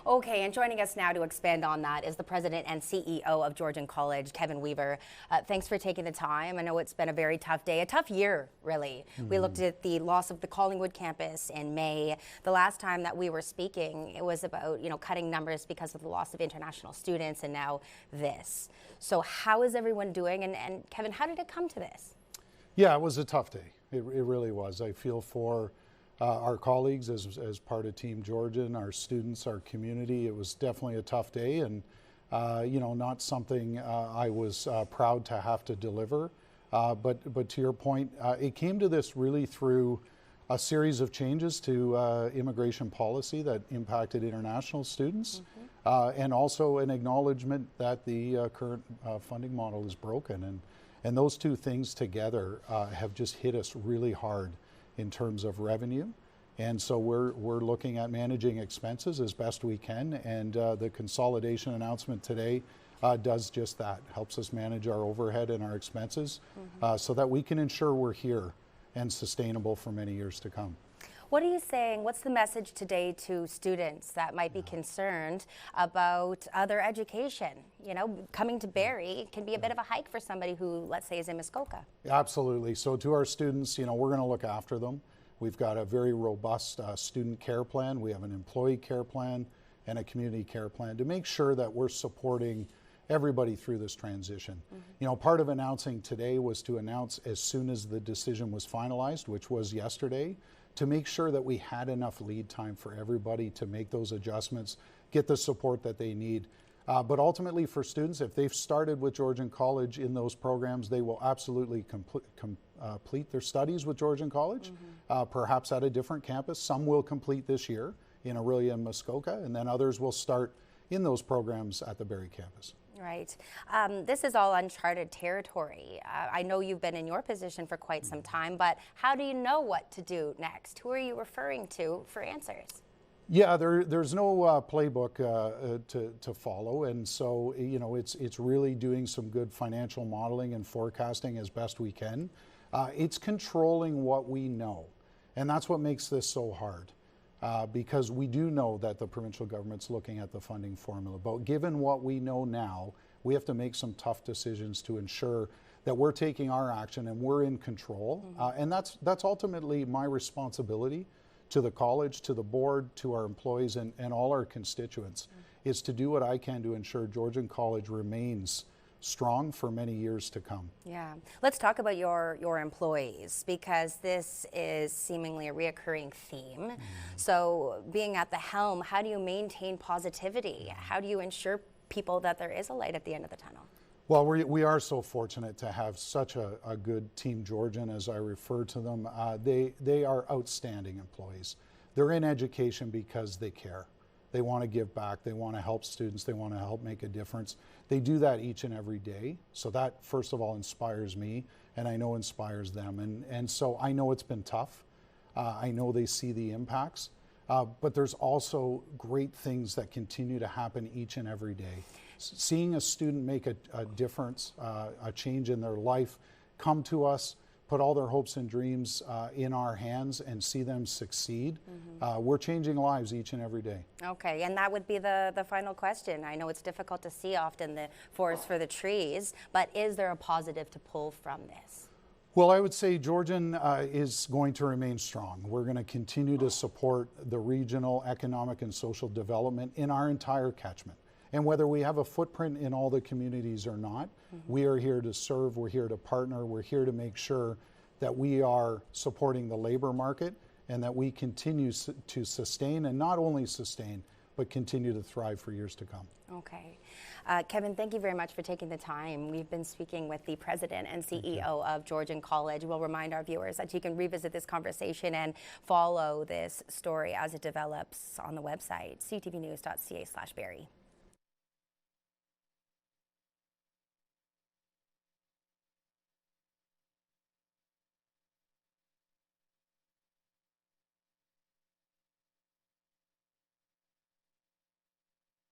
Okay, and joining us now to expand on that is the president and CEO of Georgian College, Kevin Weaver. Thanks for taking the time. I know it's been a very tough day, a tough year, really. We looked at the loss of the Collingwood campus in May. The last time that we were speaking, it was about, cutting numbers because of the loss of international students, and now this. So how is everyone doing? And Kevin, how did it come to this? Yeah, it was a tough day. It really was. I feel for our colleagues as part of Team Georgian, our students, our community. It was definitely a tough day, and not something I was proud to have to deliver. But to your point, it came to this really through a series of changes to immigration policy that impacted international students, and also an acknowledgement that the current funding model is broken. And those two things together have just hit us really hard in terms of revenue. And so we're looking at managing expenses as best we can, and the consolidation announcement today does just that, helps us manage our overhead and our expenses so that we can ensure we're here and sustainable for many years to come. What are you saying? What's the message today to students that might be concerned about their education? Coming to Barrie can be a bit of a hike for somebody who, let's say, is in Muskoka. Absolutely. So to our students, we're going to look after them. We've got a very robust student care plan. We have an employee care plan and a community care plan to make sure that we're supporting everybody through this transition. Part of announcing today was to announce as soon as the decision was finalized, which was yesterday, to make sure that we had enough lead time for everybody to make those adjustments, get the support that they need. But ultimately for students, if they've started with Georgian College in those programs, they will absolutely complete their studies with Georgian College, perhaps at a different campus. Some will complete this year in Orillia and Muskoka, and then others will start in those programs at the Barrie campus. Right. This is all uncharted territory. I know you've been in your position for quite some time, but how do you know what to do next? Who are you referring to for answers? Yeah, there's no playbook to follow, and so it's really doing some good financial modeling and forecasting as best we can. It's controlling what we know, and that's what makes this so hard. Because we do know that the provincial government's looking at the funding formula. But given what we know now, we have to make some tough decisions to ensure that we're taking our action and we're in control. And that's ultimately my responsibility to the college, to the board, to our employees, and all our constituents, is to do what I can to ensure Georgian College remains strong for many years to come. Yeah. Let's talk about your employees, because this is seemingly a reoccurring theme. So being at the helm, how do you maintain positivity? How do you ensure people that there is a light at the end of the tunnel? Well, we are so fortunate to have such a good Team Georgian, as I refer to them. They are outstanding employees. They're in education because they care. They want to give back, they want to help students, they want to help make a difference. They do that each and every day. So that, first of all, inspires me, and I know inspires them. And so I know it's been tough. I know they see the impacts, but there's also great things that continue to happen each and every day. Seeing a student make a difference, a change in their life, come to us, put all their hopes and dreams in our hands and see them succeed. We're changing lives each and every day. Okay, and that would be the final question. I know it's difficult to see often the forest for the trees, but is there a positive to pull from this? Well, I would say Georgian is going to remain strong. We're going to continue to support the regional economic and social development in our entire catchment. And whether we have a footprint in all the communities or not, we are here to serve, we're here to partner, we're here to make sure that we are supporting the labor market and that we continue to sustain, and not only sustain, but continue to thrive for years to come. Okay. Kevin, thank you very much for taking the time. We've been speaking with the president and CEO of Georgian College. We'll remind our viewers that you can revisit this conversation and follow this story as it develops on the website, ctvnews.ca/Barrie.